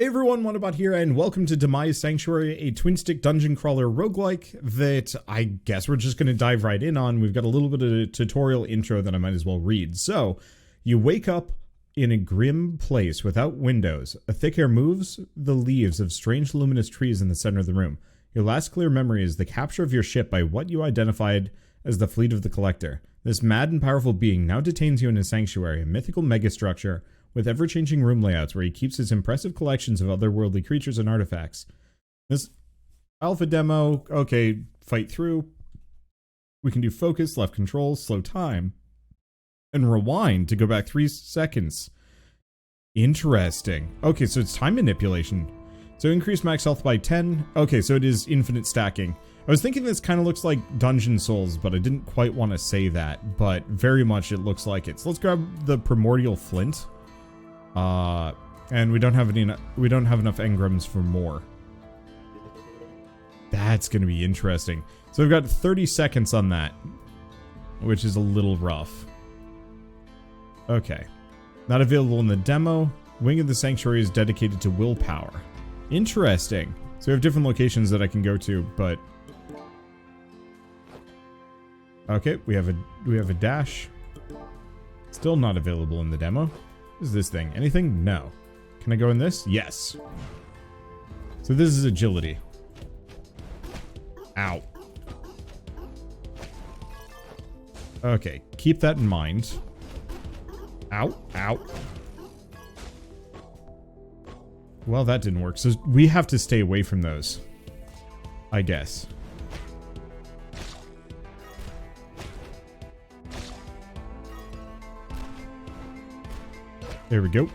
Hey everyone, Wanderbot here, and welcome to Demise Sanctuary, a twin-stick dungeon crawler roguelike that I guess we're just going to dive right in on. We've got a little bit of a tutorial intro that I might as well read. So, you wake up in a grim place without windows. A thick air moves the leaves of strange luminous trees in the center of the room. Your last clear memory is the capture of your ship by what you identified as the fleet of the Collector. This mad and powerful being now detains you in a sanctuary, a mythical megastructure with ever-changing room layouts where he keeps his impressive collections of otherworldly creatures and artifacts. This alpha demo, okay, fight through. We can do focus, left control, slow time, and rewind to go back 3 seconds. Interesting. Okay, so it's time manipulation. So increase max health by 10. Okay, so it is infinite stacking. I was thinking this kind of looks like Dungeon Souls, but I didn't quite want to say that, but very much it looks like it. So let's grab the Primordial Flint. And we don't have enough engrams for more. That's gonna be interesting. So we've got 30 seconds on that, which is a little rough. Okay. Not available in the demo. Wing of the Sanctuary is dedicated to willpower. Interesting. So we have different locations that I can go to, but okay, we have a dash. Still not available in the demo. What is this thing? Anything? No. Can I go in this? Yes. So this is agility. Ow. Okay, keep that in mind. Ow, ow. Well, that didn't work. So we have to stay away from those, I guess. There we go.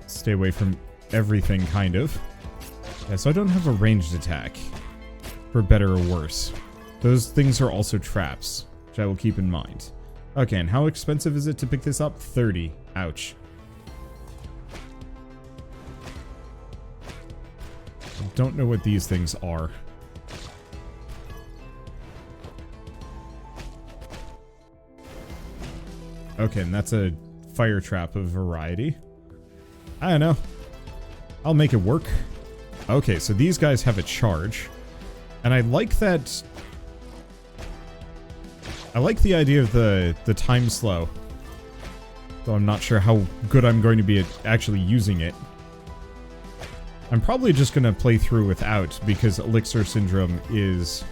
Stay away from everything, kind of. Yeah, so I don't have a ranged attack. For better or worse. Those things are also traps, which I will keep in mind. Okay, and how expensive is it to pick this up? 30. Ouch. I don't know what these things are. Okay, and that's a fire trap of variety. I don't know. I'll make it work. Okay, so these guys have a charge. And I like that. I like the idea of the time slow. Though I'm not sure how good I'm going to be at actually using it. I'm probably just going to play through without, because Elixir Syndrome is...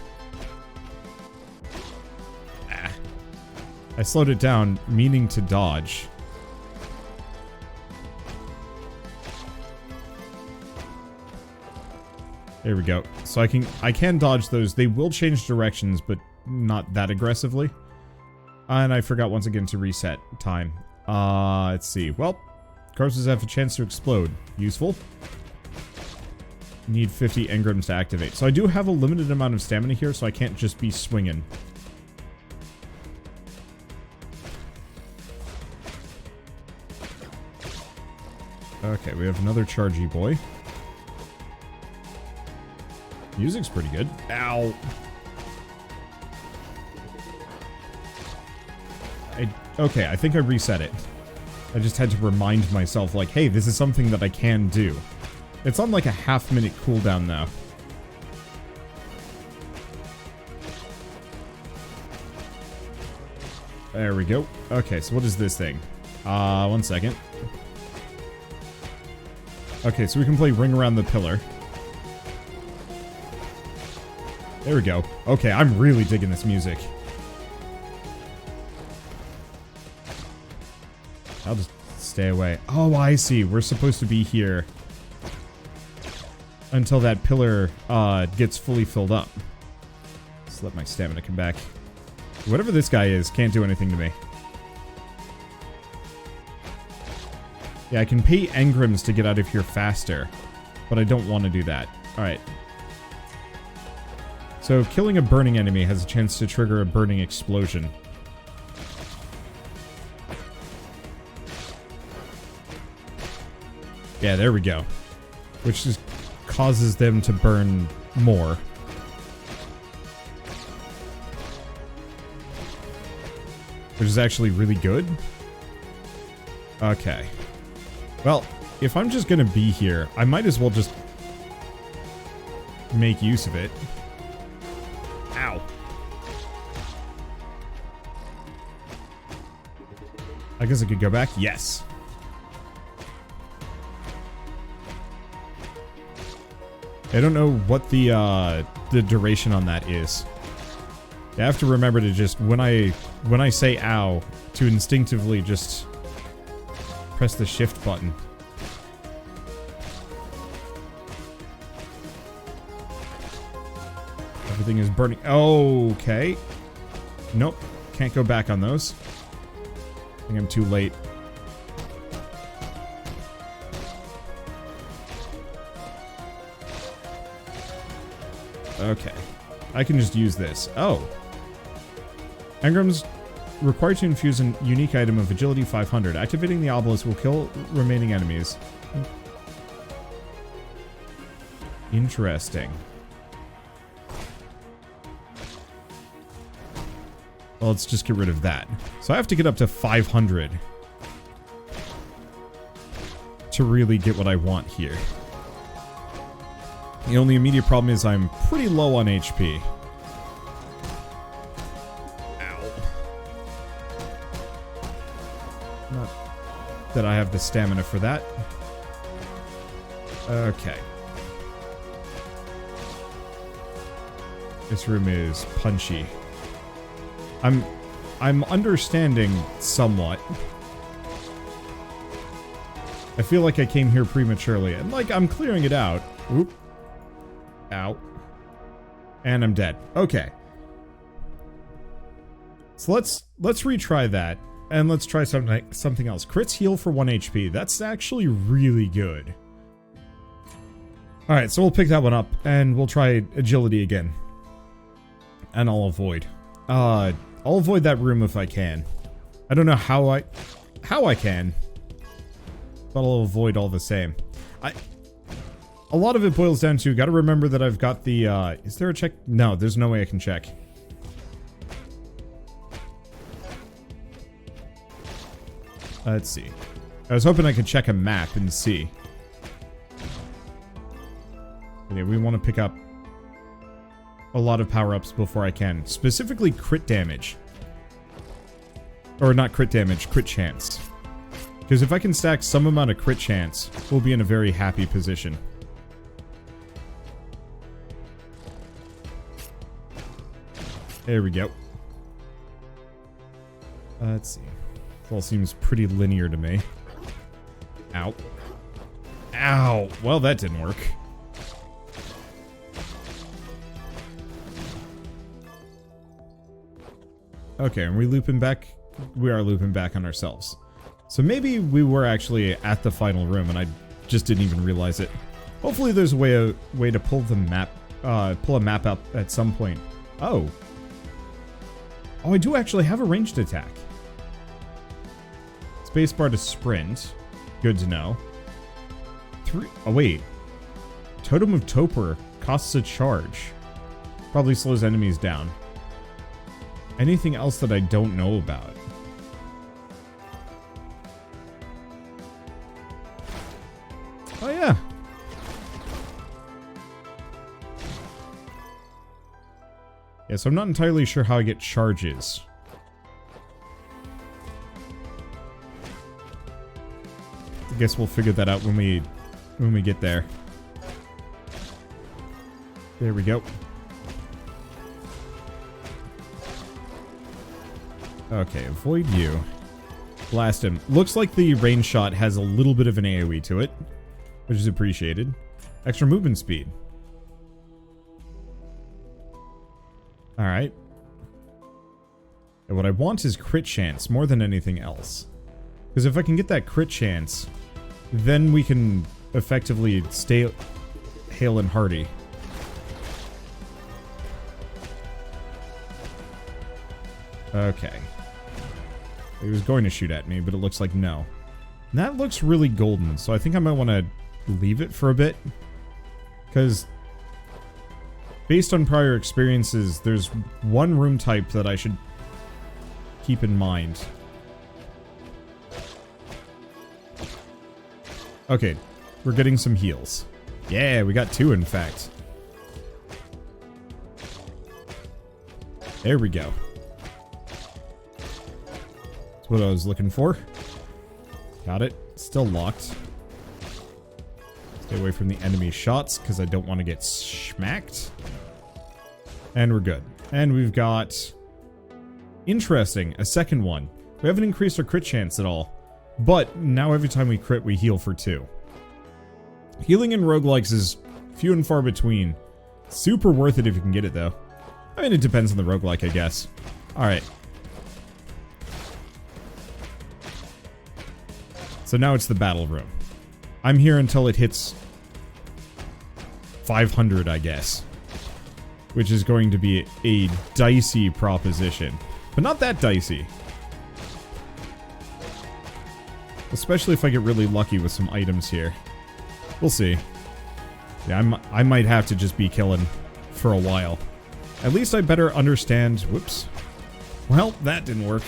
I slowed it down, meaning to dodge. There we go. So I can dodge those. They will change directions, but not that aggressively. And I forgot once again to reset time. Let's see. Well, corpses have a chance to explode. Useful. Need 50 engrams to activate. So I do have a limited amount of stamina here, so I can't just be swinging. Okay, we have another chargy boy. Music's pretty good. Ow. Okay, I think I reset it. I just had to remind myself, like, hey, this is something that I can do. It's on like a half-minute cooldown now. There we go. Okay, so what is this thing? 1 second. Okay, so we can play Ring Around the Pillar. There we go. Okay, I'm really digging this music. I'll just stay away. Oh, I see. We're supposed to be here until that pillar gets fully filled up. Just let my stamina come back. Whatever this guy is, can't do anything to me. Yeah, I can pay engrams to get out of here faster, but I don't want to do that. Alright. So, killing a burning enemy has a chance to trigger a burning explosion. Yeah, there we go. Which just causes them to burn more. Which is actually really good. Okay. Well, if I'm just gonna be here, I might as well just make use of it. Ow. I guess I could go back. Yes. I don't know what the duration on that is. I have to remember to just, when I say ow, to instinctively just press the shift button. Everything is burning. Okay. Nope. Can't go back on those. I think I'm too late. Okay. I can just use this. Oh. Engrams required to infuse a unique item of agility 500. Activating the obelisk will kill remaining enemies. Interesting. Well, let's just get rid of that. So I have to get up to 500 to really get what I want here. The only immediate problem is I'm pretty low on HP. Ow. Not that I have the stamina for that. Okay. This room is punchy. I'm understanding somewhat. I feel like I came here prematurely, and like I'm clearing it out. Oop. Ow. And I'm dead. Okay. So let's retry that, and let's try something else. Crits heal for 1 HP. That's actually really good. Alright, so we'll pick that one up, and we'll try agility again. And I'll avoid. I'll avoid that room if I can. I don't know how I can, but I'll avoid all the same. A lot of it boils down to, gotta remember that I've got the, is there a check? No, there's no way I can check. Let's see. I was hoping I could check a map and see. Okay, we want to pick up a lot of power-ups before I can. Specifically crit damage. Or not crit damage, crit chance. Because if I can stack some amount of crit chance, we'll be in a very happy position. There we go. Let's see. This all seems pretty linear to me. Ow. Ow! Well, that didn't work. Okay, are we looping back? We are looping back on ourselves. So maybe we were actually at the final room and I just didn't even realize it. Hopefully there's a way to pull the map, pull a map up at some point. Oh. Oh, I do actually have a ranged attack. Spacebar to sprint. Good to know. Oh wait. Totem of Toper costs a charge. Probably slows enemies down. Anything else that I don't know about? Oh yeah. Yeah, so I'm not entirely sure how I get charges. I guess we'll figure that out when we get there. There we go. Okay, avoid you. Blast him. Looks like the range shot has a little bit of an AoE to it, which is appreciated. Extra movement speed. Alright. And what I want is crit chance more than anything else. Because if I can get that crit chance, then we can effectively stay hale and hearty. Okay. He was going to shoot at me, but it looks like no. And that looks really golden, so I think I might want to leave it for a bit. Because based on prior experiences, there's one room type that I should keep in mind. Okay, we're getting some heals. Yeah, we got 2 in fact. There we go. That's what I was looking for. Got it. Still locked. Stay away from the enemy shots because I don't want to get smacked. And we're good. And we've got... Interesting, a second one. We haven't increased our crit chance at all. But now every time we crit, we heal for 2. Healing in roguelikes is few and far between. Super worth it if you can get it, though. I mean, it depends on the roguelike, I guess. Alright. So now it's the battle room. I'm here until it hits 500, I guess. Which is going to be a dicey proposition. But not that dicey. Especially if I get really lucky with some items here. We'll see. Yeah, I might have to just be killing for a while. At least I better understand... Whoops. Well, that didn't work.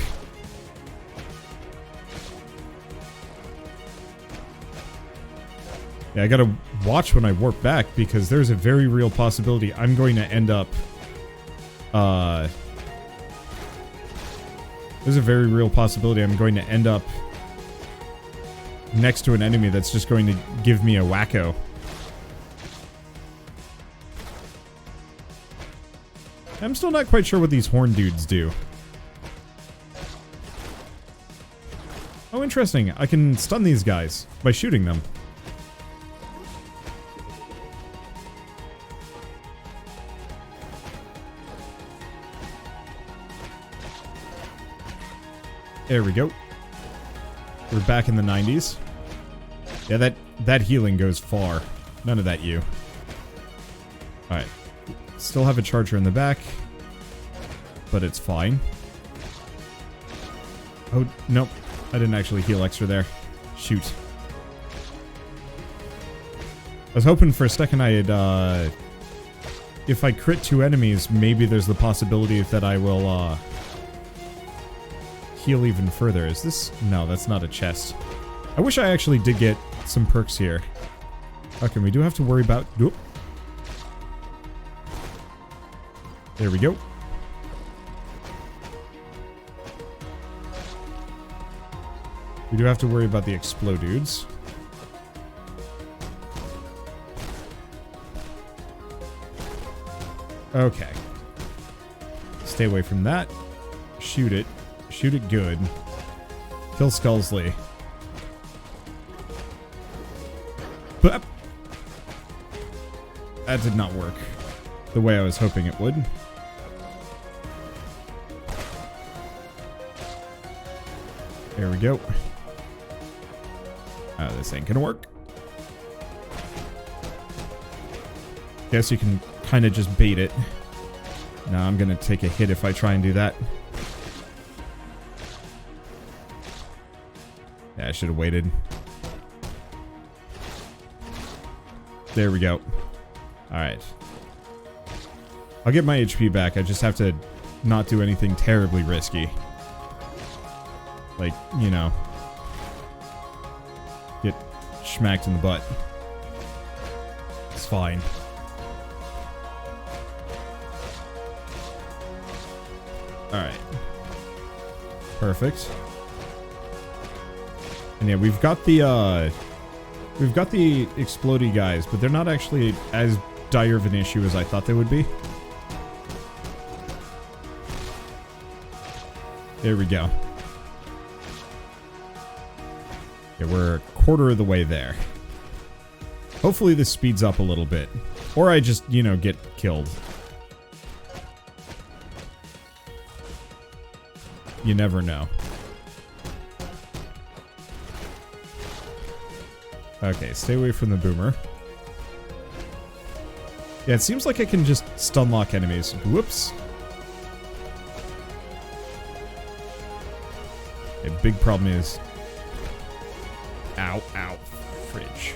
Yeah, I gotta watch when I warp back, because there's a very real possibility I'm going to end up... There's a very real possibility I'm going to end up next to an enemy that's just going to give me a wacko. I'm still not quite sure what these horn dudes do. Oh, interesting. I can stun these guys by shooting them. There we go. We're back in the 90s. Yeah, that healing goes far. None of that you. Alright. Still have a charger in the back. But it's fine. Oh, nope. I didn't actually heal extra there. Shoot. I was hoping for a second I had, if I crit 2 enemies, maybe there's the possibility that I will, heal even further. Is this... No, that's not a chest. I wish I actually did get some perks here. Okay, we do have to worry about... Oop. There we go. We do have to worry about the explodudes. Okay. Stay away from that. Shoot it. Shoot it good. Kill Skullsley. But that did not work the way I was hoping it would. There we go. This ain't gonna work. Guess you can kind of just bait it. Now I'm gonna take a hit if I try and do that. Yeah, I should have waited. There we go. Alright. I'll get my HP back. I just have to not do anything terribly risky. Like, you know. Get schmacked in the butt. It's fine. Alright. Perfect. And yeah, we've got the explodey guys, but they're not actually as dire of an issue as I thought they would be. There we go. Yeah, we're a quarter of the way there. Hopefully this speeds up a little bit. Or I just, you know, get killed. You never know. Okay, stay away from the boomer. Yeah, it seems like I can just stun lock enemies. Whoops. A big problem is... Ow, ow, fridge.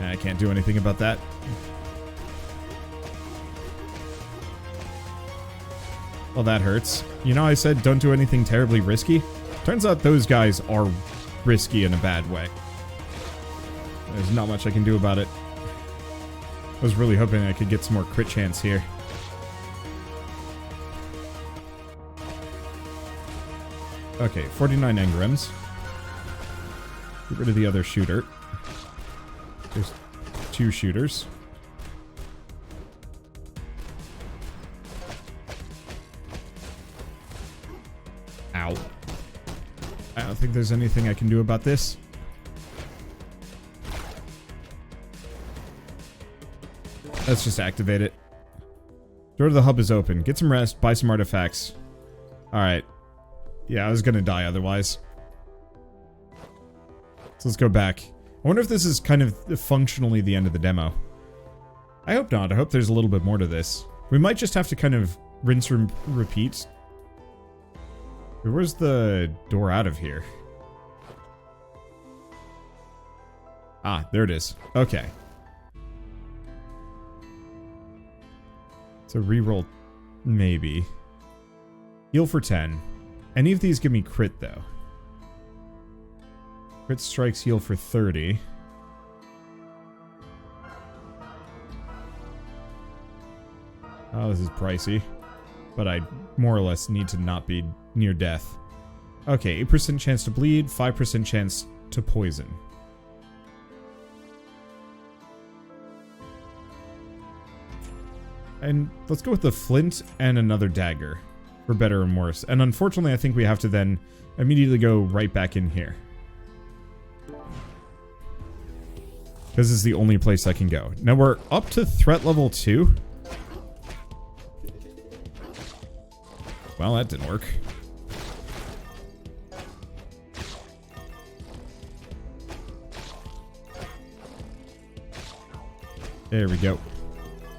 I can't do anything about that. Well, that hurts. You know, I said don't do anything terribly risky. Turns out those guys are risky in a bad way. There's not much I can do about it. I was really hoping I could get some more crit chance here. Okay, 49 engrams. Get rid of the other shooter. There's 2 shooters. Ow. I don't think there's anything I can do about this. Let's just activate it. Door to the hub is open. Get some rest, buy some artifacts. Alright. Yeah, I was gonna die otherwise. So let's go back. I wonder if this is kind of functionally the end of the demo. I hope not. I hope there's a little bit more to this. We might just have to kind of rinse and repeat. Where's the door out of here? Ah, there it is. Okay. So reroll, maybe. Heal for 10. Any of these give me crit, though. Crit strikes heal for 30. Oh, this is pricey. But I more or less need to not be near death. Okay, 8% chance to bleed, 5% chance to poison. And let's go with the flint and another dagger. For better or worse. And unfortunately, I think we have to then immediately go right back in here. This is the only place I can go. Now we're up to threat level 2. Well, that didn't work. There we go.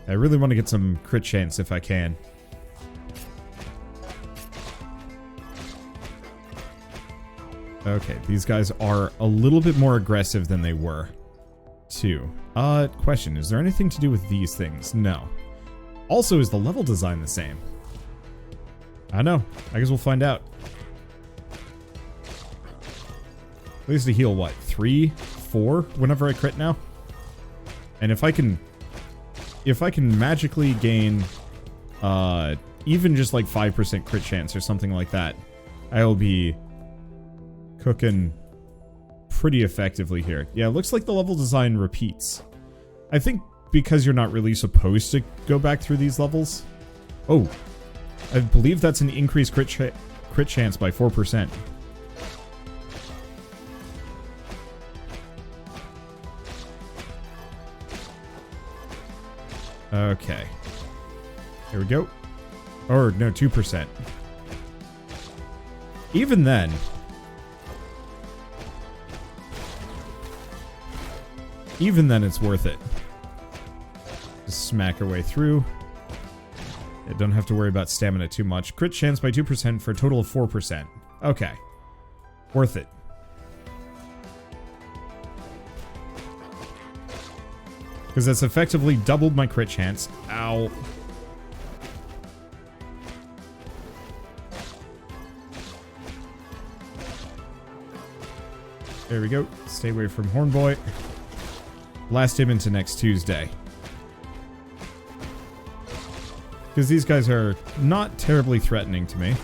I really want to get some crit chance if I can. Okay, these guys are a little bit more aggressive than they were. 2. Question, is there anything to do with these things? No. Also, is the level design the same? I know. I guess we'll find out. At least to heal, what? 3? 4? Whenever I crit now? And if I can magically gain, even just like 5% crit chance or something like that, I will be cooking pretty effectively here. Yeah, it looks like the level design repeats. I think because you're not really supposed to go back through these levels. Oh, I believe that's an increased crit chance by 4%. Okay. Here we go. Or, no, 2%. Even then... it's worth it. Just smack our way through. I don't have to worry about stamina too much. Crit chance by 2% for a total of 4%. Okay. Worth it. Because that's effectively doubled my crit chance. Ow. There we go. Stay away from Hornboy. Blast him into next Tuesday. Because these guys are not terribly threatening to me.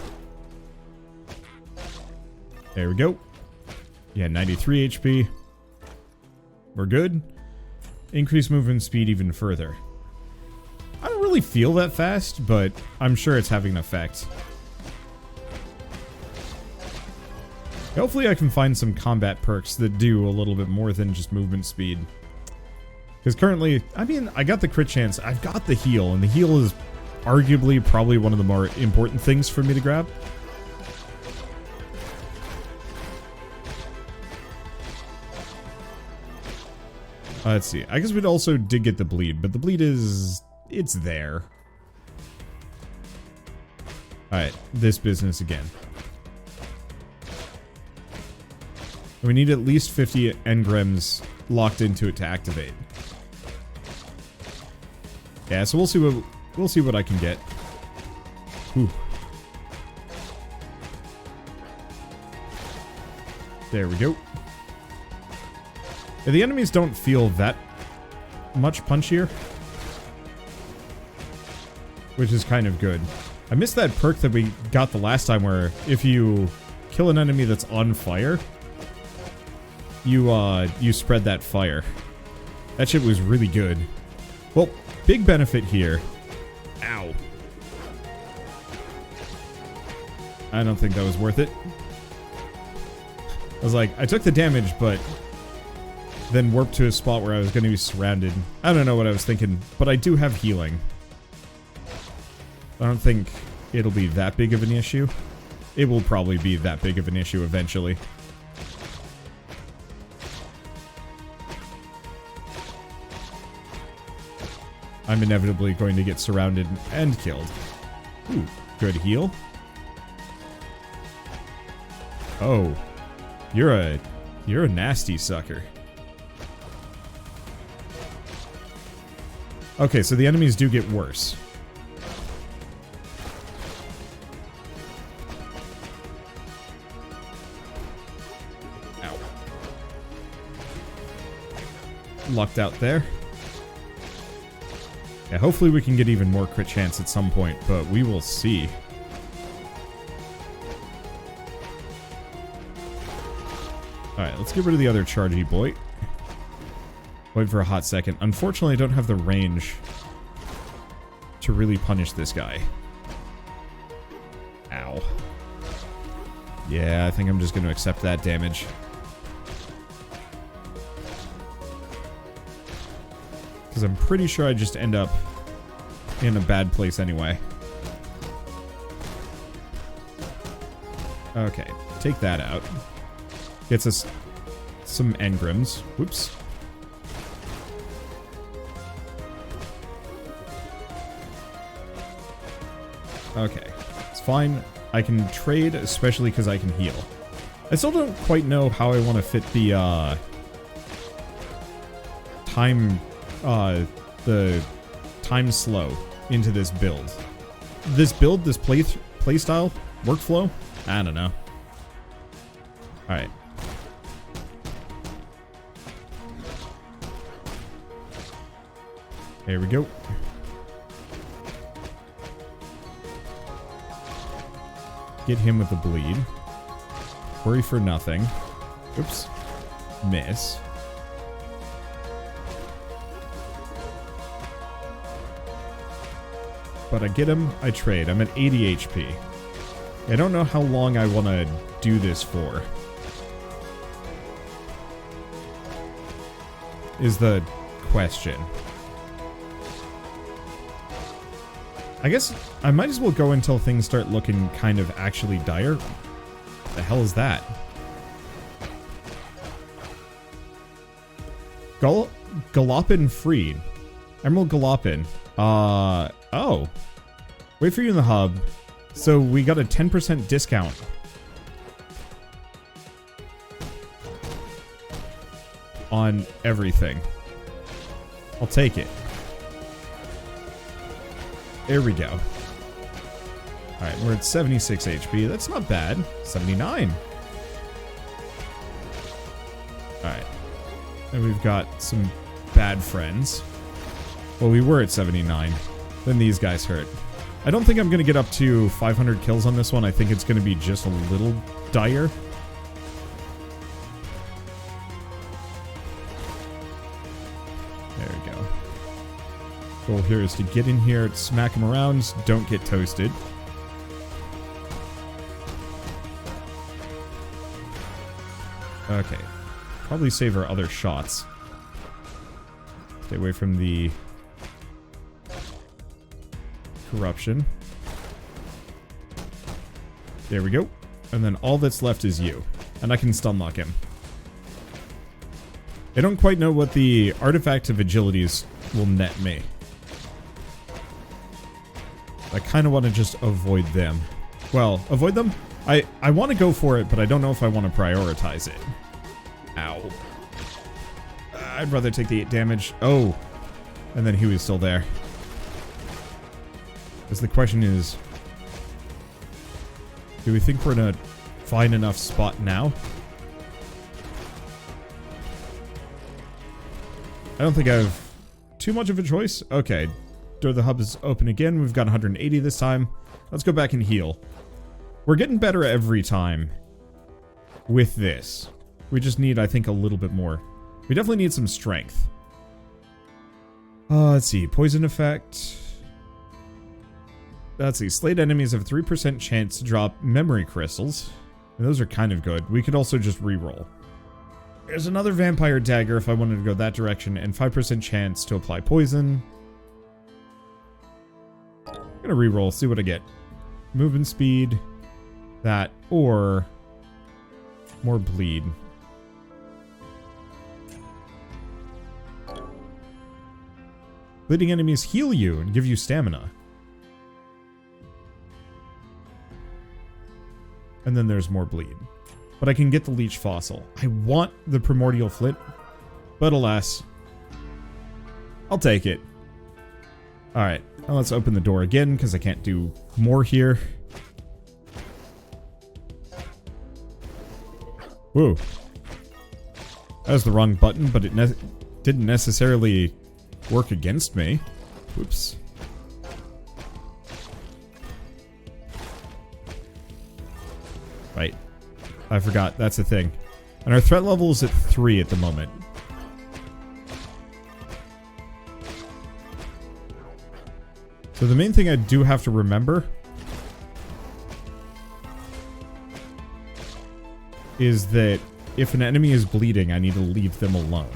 There we go. Yeah, 93 HP. We're good. Increase movement speed even further. I don't really feel that fast, but I'm sure it's having an effect. Hopefully I can find some combat perks that do a little bit more than just movement speed. Because currently, I mean, I got the crit chance, I've got the heal, and the heal is arguably probably one of the more important things for me to grab. Let's see. I guess we also did get the bleed, but the bleed is... it's there. Alright, this business again. We need at least 50 engrams locked into it to activate. Yeah, so we'll see what I can get. Ooh. There we go. Yeah, the enemies don't feel that much punchier, which is kind of good. I missed that perk that we got the last time where if you kill an enemy that's on fire, you spread that fire. That shit was really good. Well, big benefit here. Ow. I don't think that was worth it. I was like, I took the damage, but then warped to a spot where I was going to be surrounded. I don't know what I was thinking, but I do have healing. I don't think it'll be that big of an issue. It will probably be that big of an issue eventually. I'm inevitably going to get surrounded and killed. Ooh, good heal. Oh, you're a nasty sucker. Okay, so the enemies do get worse. Ow. Lucked out there. Yeah, hopefully we can get even more crit chance at some point, but we will see. Alright, let's get rid of the other chargy boy. Wait for a hot second. Unfortunately, I don't have the range to really punish this guy. Ow. Yeah, I think I'm just going to accept that damage. Because I'm pretty sure I just end up in a bad place anyway. Okay, take that out. Gets us some engrams. Whoops. Okay, it's fine. I can trade, especially because I can heal. I still don't quite know how I want to fit the time slow into this build. This playstyle, workflow? I don't know. Alright. There we go. Get him with the bleed. Worry for nothing. Oops. Miss. But I get him, I trade. I'm at 80 HP. I don't know how long I want to do this for. Is the question. I guess I might as well go until things start looking kind of actually dire. The hell is that? Galopin freed. Emerald Galopin. Oh. Wait for you in the hub. So we got a 10% discount. On everything. I'll take it. There we go. Alright, we're at 76 HP. That's not bad. 79. Alright. And we've got some bad friends. Well, we were at 79. Then these guys hurt. I don't think I'm going to get up to 500 kills on this one. I think it's going to be just a little dire. There we go. Goal here is to get in here, smack him around, don't get toasted. Okay. Probably save our other shots. Stay away from the corruption. There we go. And then all that's left is you. And I can stun lock him. I don't quite know what the artifact of agilities will net me. I kind of want to just avoid them. Well, avoid them? I want to go for it, but I don't know if I want to prioritize it. Ow. I'd rather take the 8 damage. Oh. And then he was still there. Because the question is, do we think we're in a fine enough spot now I don't think I have too much of a choice. Okay, door of the hub is open again. We've got 180 this time. Let's go back and heal. We're getting better every time with this. We just need, I think, a little bit more. We definitely need some strength. Let's see. Poison effect. Let's see. Slayed enemies have a 3% chance to drop memory crystals. And those are kind of good. We could also just reroll. There's another vampire dagger if I wanted to go that direction, and 5% chance to apply poison. I'm gonna reroll, see what I get. Movement speed, that, or more bleed. Bleeding enemies heal you and give you stamina. And then there's more bleed. But I can get the leech fossil. I want the primordial flint, but alas, I'll take it. Alright, now let's open the door again, because I can't do more here. Whoa. That was the wrong button, but it didn't necessarily work against me. Oops. Right. I forgot, that's the thing. And our threat level is at 3 at the moment. So the main thing I do have to remember is that if an enemy is bleeding, I need to leave them alone.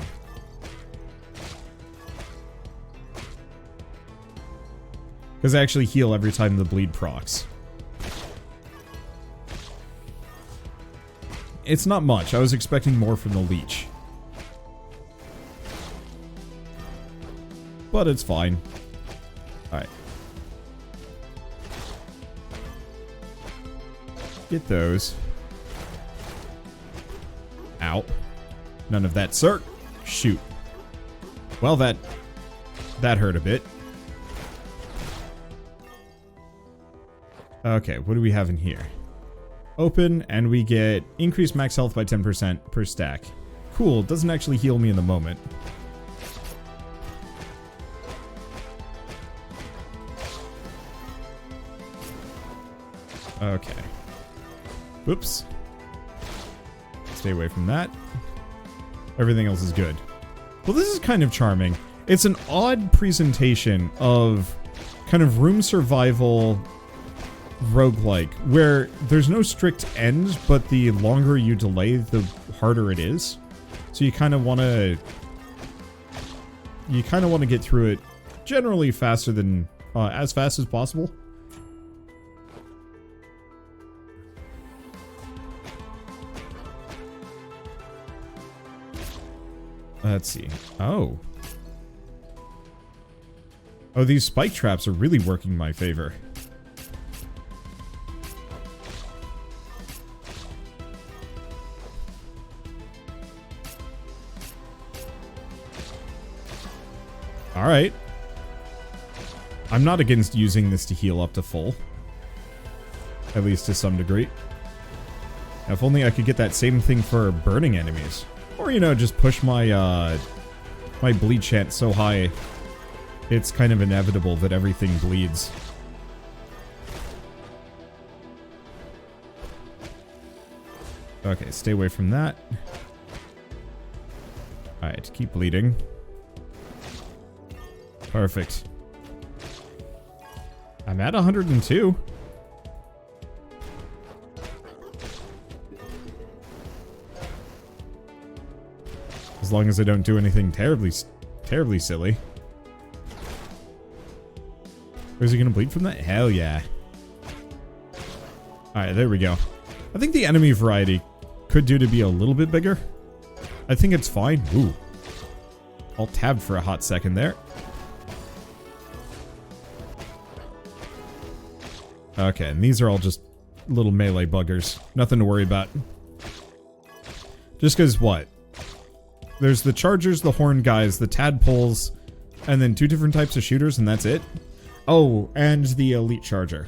Because I actually heal every time the bleed procs. It's not much. I was expecting more from the leech. But it's fine. Alright. Get those. Ow. None of that, sir. Shoot. Well, that hurt a bit. Okay, what do we have in here? Open, and we get increased max health by 10% per stack. Cool, doesn't actually heal me in the moment. Okay. Whoops. Stay away from that. Everything else is good. Well, this is kind of charming. It's an odd presentation of kind of room survival roguelike, where there's no strict end, but the longer you delay, the harder it is. So you kind of want to get through it generally faster than as fast as possible. Let's see. Oh, these spike traps are really working in my favor. Alright. I'm not against using this to heal up to full. At least to some degree. Now, if only I could get that same thing for burning enemies. Or, you know, just push my, my bleed chance so high, it's kind of inevitable that everything bleeds. Okay, stay away from that. Alright, keep bleeding. Perfect. I'm at 102. As long as I don't do anything terribly silly. Is he gonna bleed from that? Hell yeah. Alright, there we go. I think the enemy variety could do to be a little bit bigger. I think it's fine. Ooh. Alt tab for a hot second there. Okay, and these are all just little melee buggers. Nothing to worry about. Just because what? There's the chargers, the horn guys, the tadpoles, and then 2 different types of shooters, and that's it? Oh, and the elite charger.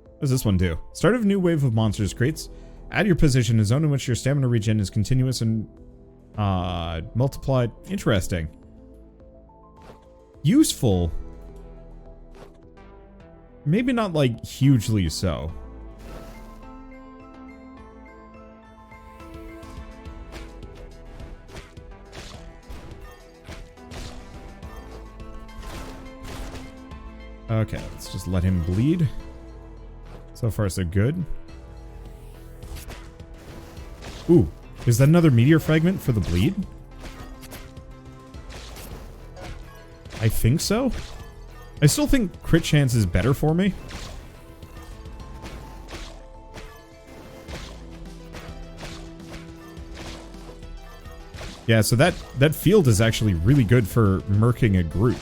What does this one do? Start of new wave of monsters creates. Add your position, a zone in which your stamina regen is continuous and Multiplied. Interesting. Useful. Maybe not, like, hugely so. Okay, let's just let him bleed. So far, so good. Ooh, is that another meteor fragment for the bleed? I think so. I still think crit chance is better for me. Yeah, so that field is actually really good for murking a group.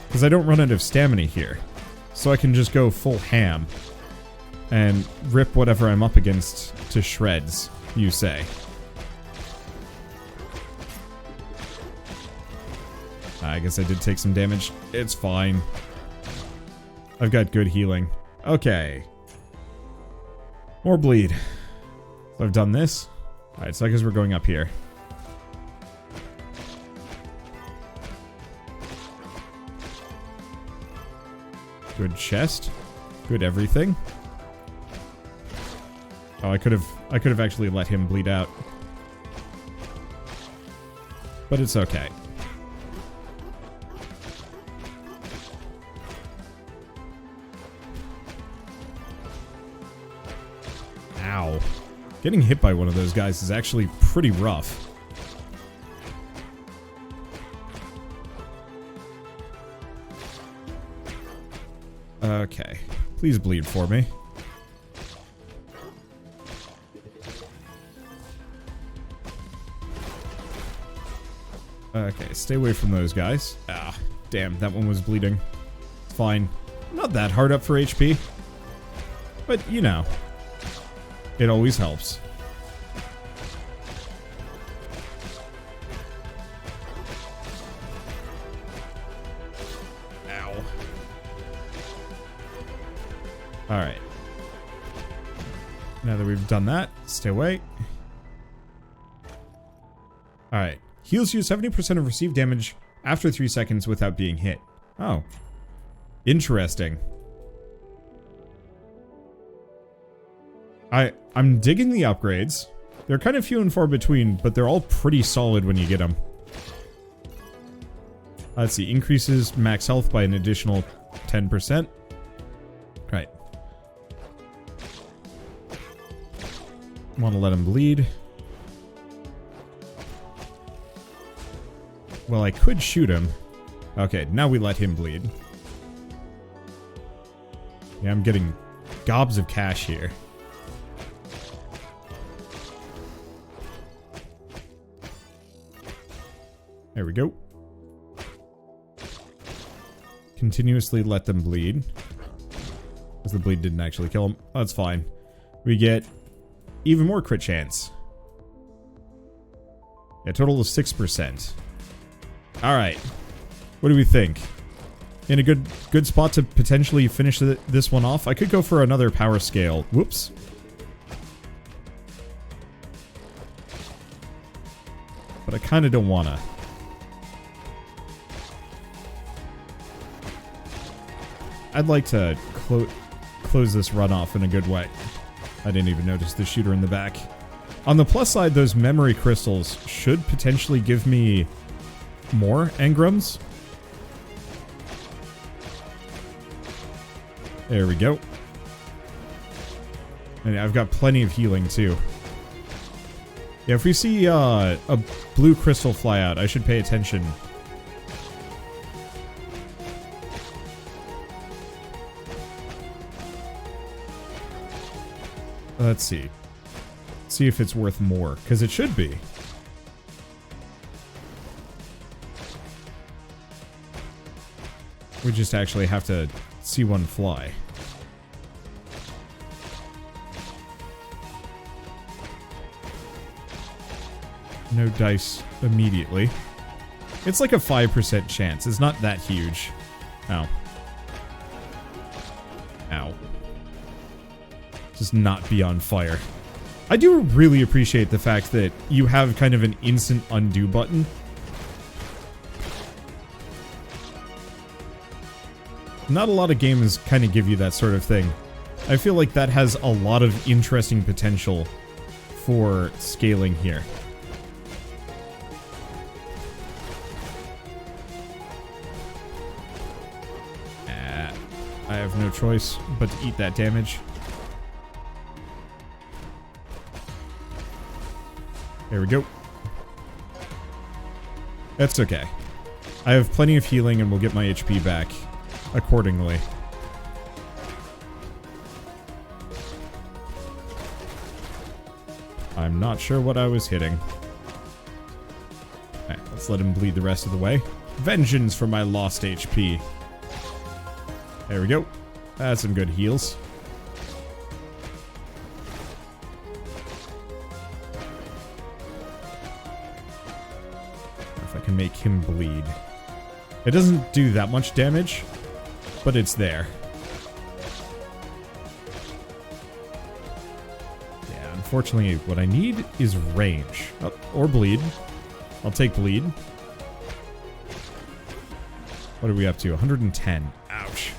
Because I don't run out of stamina here. So I can just go full ham. And rip whatever I'm up against to shreds, you say. I guess I did take some damage. It's fine. I've got good healing. Okay. More bleed. So I've done this. Alright, so I guess we're going up here. Good chest. Good everything. Oh, I could have actually let him bleed out. But it's okay. Ow. Getting hit by one of those guys is actually pretty rough. Okay. Please bleed for me. Okay, stay away from those guys. Ah, damn, that one was bleeding. It's fine. Not that hard up for HP. But, you know. It always helps. Ow. Alright. Now that we've done that, stay away. Alright. Heals you 70% of received damage after 3 seconds without being hit. Oh. Interesting. I'm digging the upgrades. They're kind of few and far between, but they're all pretty solid when you get them. Let's see. Increases max health by an additional 10%. Right. Want to let him bleed. Well, I could shoot him. Okay, now we let him bleed. Yeah, I'm getting gobs of cash here. There we go. Continuously let them bleed. Because the bleed didn't actually kill him. That's fine. We get even more crit chance. A total of 6%. Alright. What do we think? In a good spot to potentially finish this one off? I could go for another power scale. Whoops. But I kind of don't want to. I'd like to close this run off in a good way. I didn't even notice the shooter in the back. On the plus side, those memory crystals should potentially give me more engrams. There we go. And I've got plenty of healing too. Yeah, if we see a blue crystal fly out, I should pay attention. Let's see. See if it's worth more, because it should be. We just actually have to see one fly. No dice immediately. It's like a 5% chance. It's not that huge. Ow. Ow. Just not be on fire. I do really appreciate the fact that you have kind of an instant undo button. Not a lot of games kind of give you that sort of thing. I feel like that has a lot of interesting potential for scaling here. I have no choice but to eat that damage. There we go. That's okay. I have plenty of healing and we'll get my HP back accordingly. I'm not sure what I was hitting. Alright, let's let him bleed the rest of the way. Vengeance for my lost HP. There we go. That's some good heals. If I can make him bleed. It doesn't do that much damage, but it's there. Yeah, unfortunately, what I need is range. Oh, or bleed. I'll take bleed. What are we up to? 110. Ouch.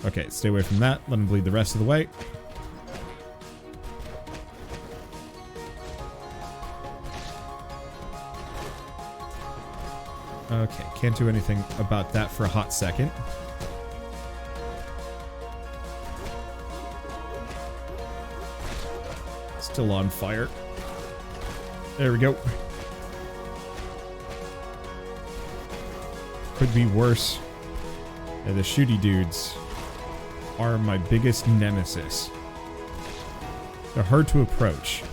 Okay, stay away from that. Let him bleed the rest of the way. Okay, can't do anything about that for a hot second. Still on fire. There we go. Could be worse. Yeah, the shooty dudes are my biggest nemesis. They're hard to approach.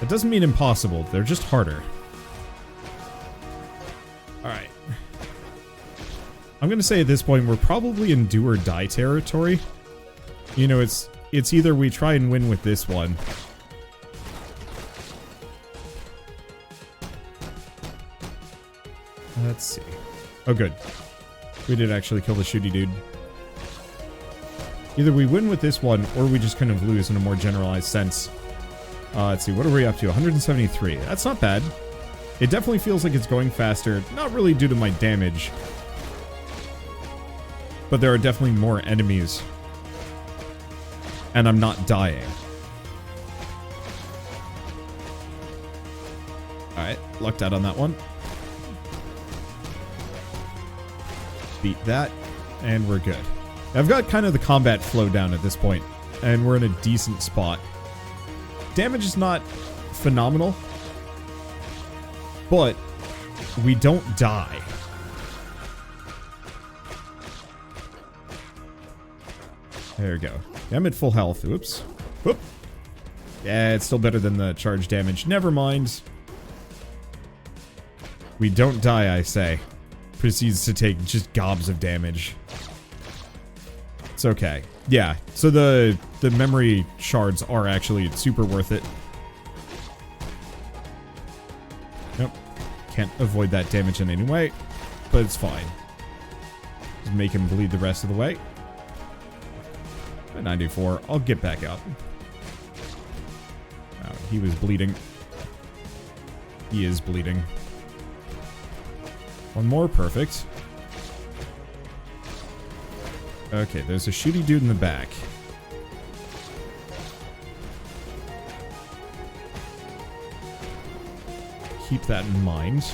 That doesn't mean impossible, they're just harder. Alright. I'm gonna say at this point we're probably in do or die territory. You know, it's either we try and win with this one. Let's see. Oh good. We did actually kill the shooty dude. Either we win with this one, or we just kind of lose in a more generalized sense. Let's see, what are we up to? 173. That's not bad. It definitely feels like it's going faster. Not really due to my damage. But there are definitely more enemies. And I'm not dying. Alright, lucked out on that one. Beat that, and we're good. I've got kind of the combat flow down at this point, and we're in a decent spot. Damage is not phenomenal, but we don't die. There we go. I'm at full health. Oops. Whoop. Yeah, it's still better than the charge damage. Never mind. We don't die, I say. Proceeds to take just gobs of damage. It's okay. Yeah, so the memory shards are actually super worth it. Nope. Can't avoid that damage in any way, but it's fine. Just make him bleed the rest of the way. At 94, I'll get back up. Oh, he was bleeding. He is bleeding. One more, perfect. Okay, there's a shooty dude in the back. Keep that in mind.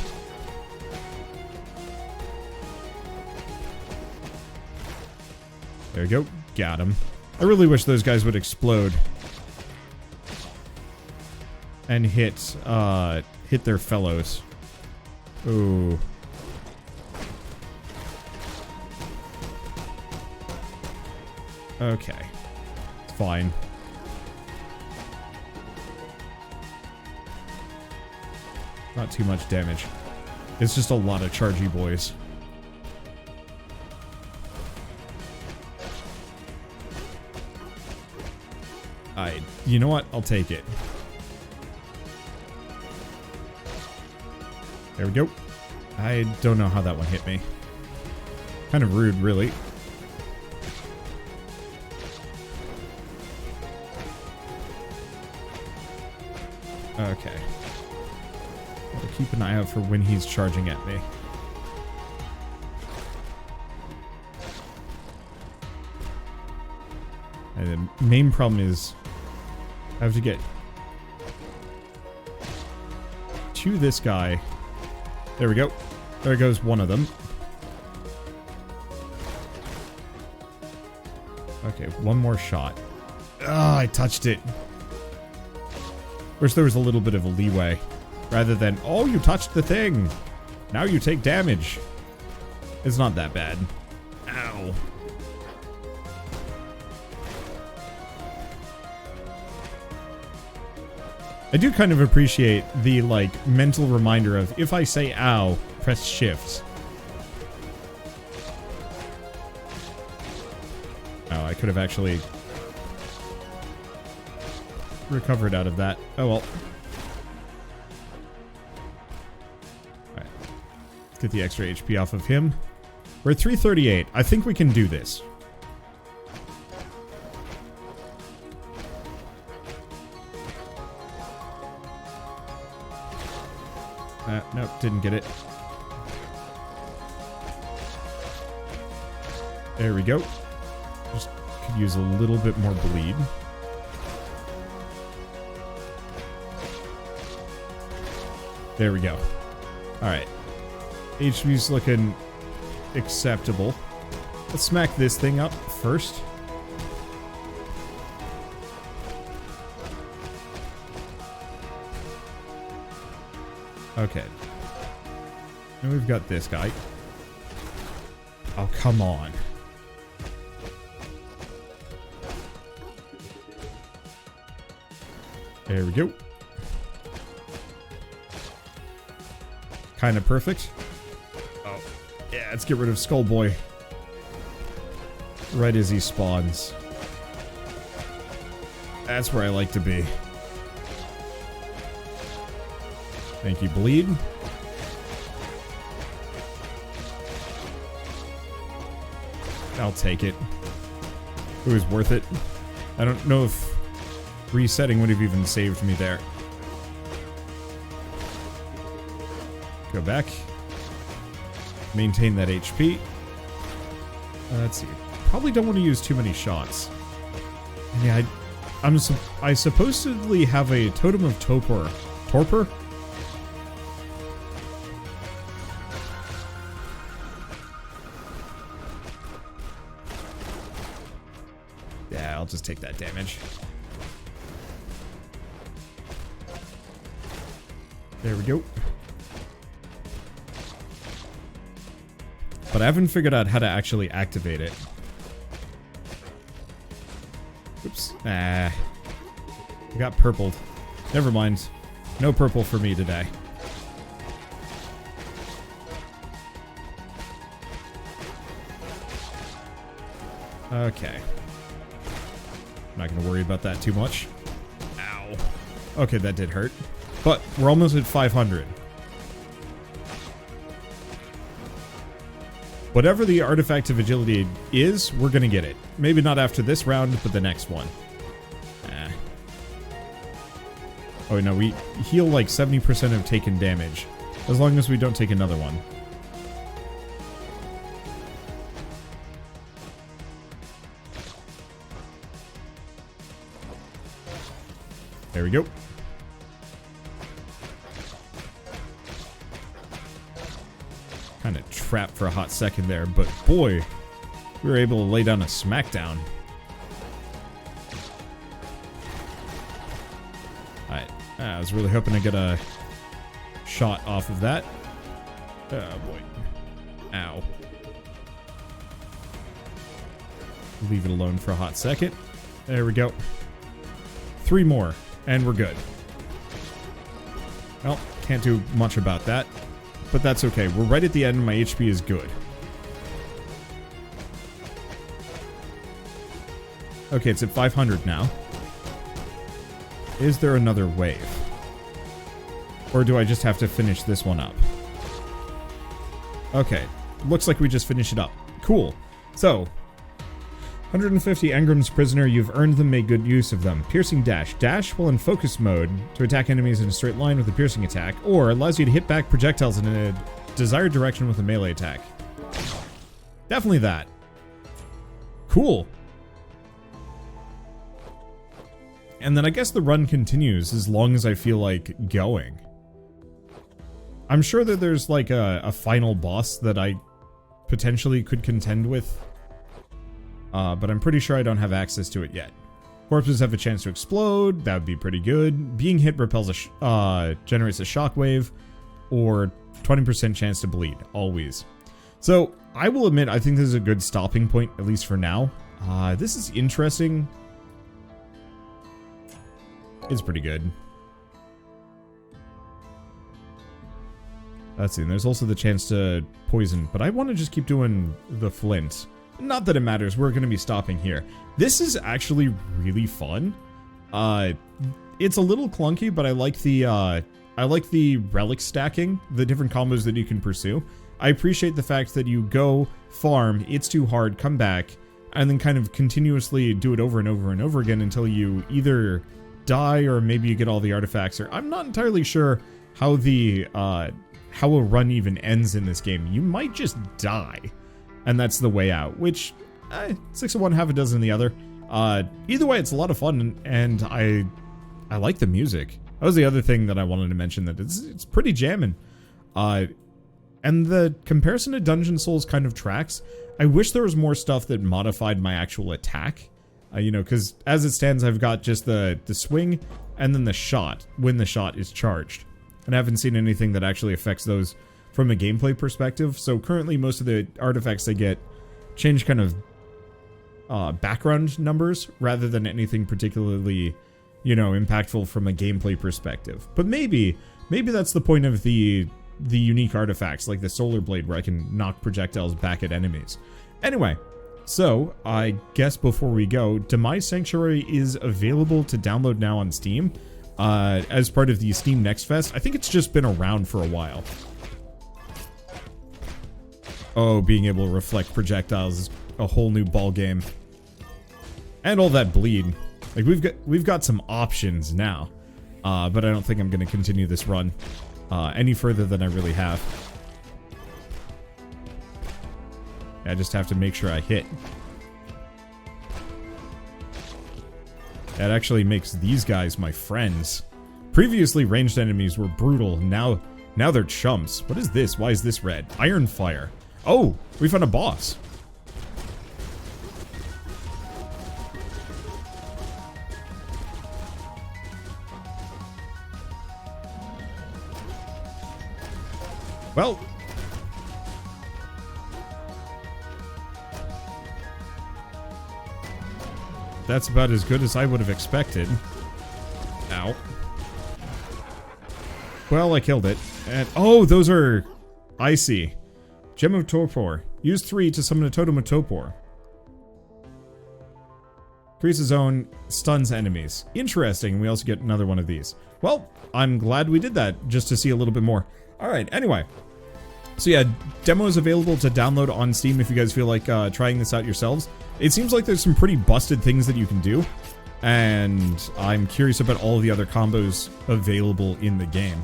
There we go. Got him. I really wish those guys would explode. And hit their fellows. Ooh. Okay. It's fine. Not too much damage. It's just a lot of chargy boys. You know what? I'll take it. There we go. I don't know how that one hit me. Kind of rude, really. Okay. I'll keep an eye out for when he's charging at me. And the main problem is I have to get to this guy. There we go. There goes one of them. Okay, one more shot. Ah, I touched it. Wish there was a little bit of a leeway. Rather than, oh, you touched the thing. Now you take damage. It's not that bad. Ow. I do kind of appreciate the, like, mental reminder of, if I say ow, press shift. Oh, I could have actually recovered out of that. Oh well. Alright. Let's get the extra HP off of him. We're at 338. I think we can do this. Nope, didn't get it. There we go. Just could use a little bit more bleed. There we go. Alright. HP's looking acceptable. Let's smack this thing up first. Okay. And we've got this guy. Oh, come on. There we go. Kind of perfect. Oh, yeah, let's get rid of Skullboy. Right as he spawns. That's where I like to be. Thank you, bleed. I'll take it. It was worth it. I don't know if resetting would have even saved me there. Go back. Maintain that HP. Let's see. Probably don't want to use too many shots. And yeah, I supposedly have a Totem of Torpor. Torpor? Yeah, I'll just take that damage. There we go. But I haven't figured out how to actually activate it. Oops. Ah. I got purpled. Never mind. No purple for me today. Okay. I'm not gonna worry about that too much. Ow. Okay, that did hurt. But we're almost at 500. Whatever the Artifact of Agility is, we're gonna get it. Maybe not after this round, but the next one. Oh no, we heal like 70% of taken damage. As long as we don't take another one. There we go. Kind of trapped for a hot second there, but boy, we were able to lay down a smackdown. Alright, I was really hoping to get a shot off of that. Oh boy. Ow. Leave it alone for a hot second. There we go. 3 more, and we're good. Well, can't do much about that. But that's okay. We're right at the end. My HP is good. Okay, it's at 500 now. Is there another wave? Or do I just have to finish this one up? Okay. Looks like we just finish it up. Cool. So, 150 engrams prisoner, you've earned them, made good use of them. Piercing dash. Dash while in focus mode to attack enemies in a straight line with a piercing attack, or allows you to hit back projectiles in a desired direction with a melee attack. Definitely that. Cool. And then I guess the run continues as long as I feel like going. I'm sure that there's like a final boss that I potentially could contend with. But I'm pretty sure I don't have access to it yet. Corpses have a chance to explode. That would be pretty good. Being hit repels generates a shockwave, or 20% chance to bleed, always. So I will admit, I think this is a good stopping point, at least for now. This is interesting. It's pretty good. Let's see, and there's also the chance to poison, but I want to just keep doing the flint. Not that it matters, we're going to be stopping here. This is actually really fun. It's a little clunky, but I like the relic stacking, the different combos that you can pursue. I appreciate the fact that you go, farm, it's too hard, come back, and then kind of continuously do it over and over and over again until you either die or maybe you get all the artifacts, or I'm not entirely sure how how a run even ends in this game. You might just die, and that's the way out, which 6 of one, half a dozen of the other. Either way, it's a lot of fun, and I like the music. That was the other thing that I wanted to mention, that it's pretty jammin'. And the comparison to Dungeon Souls kind of tracks. I wish there was more stuff that modified my actual attack. You know, because as it stands, I've got just the swing and then the shot when the shot is charged. And I haven't seen anything that actually affects those from a gameplay perspective. So currently, most of the artifacts I get change kind of background numbers rather than anything particularly, you know, impactful from a gameplay perspective. But maybe that's the point of the unique artifacts, like the Solar Blade, where I can knock projectiles back at enemies. Anyway, so I guess before we go, Demise Sanctuary is available to download now on Steam as part of the Steam Next Fest. I think it's just been around for a while. Oh, being able to reflect projectiles is a whole new ball game. And all that bleed. Like, we've got some options now. But I don't think I'm going to continue this run any further than I really have. I just have to make sure I hit. That actually makes these guys my friends. Previously, ranged enemies were brutal. Now they're chumps. What is this? Why is this red? Iron Fire. Oh, we found a boss. Well, that's about as good as I would have expected. Ow. Well, I killed it. And oh, those are... I see. Gem of Torpor. Use 3 to summon a Totem of Torpor. Creates a zone, stuns enemies. Interesting. We also get another one of these. Well, I'm glad we did that, just to see a little bit more. Alright, anyway. So yeah, demo is available to download on Steam if you guys feel like trying this out yourselves. It seems like there's some pretty busted things that you can do, and I'm curious about all the other combos available in the game.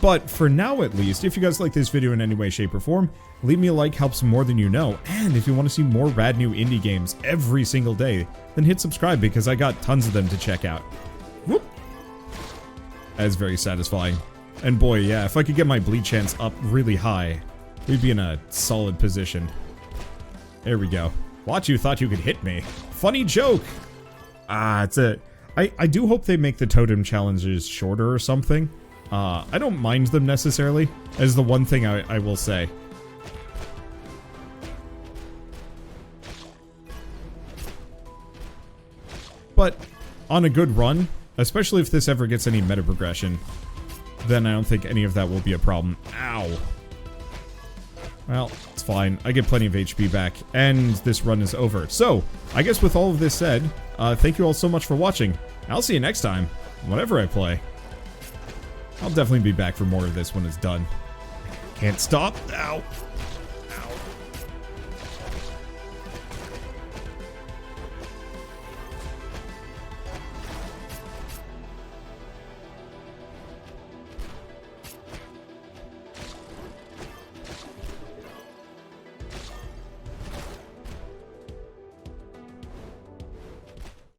But for now at least, if you guys like this video in any way, shape, or form, leave me a like, helps more than you know, and if you want to see more rad new indie games every single day, then hit subscribe because I got tons of them to check out. Whoop! That is very satisfying. And boy, yeah, if I could get my bleed chance up really high, we'd be in a solid position. There we go. Watch, you thought you could hit me. Funny joke! It's a... I do hope they make the totem challenges shorter or something. I don't mind them necessarily, as the one thing I will say. But on a good run, especially if this ever gets any meta progression, then I don't think any of that will be a problem. Ow. Well, it's fine. I get plenty of HP back, and this run is over. So, I guess with all of this said, thank you all so much for watching. I'll see you next time, whatever I play. I'll definitely be back for more of this when it's done. Can't stop. Ow.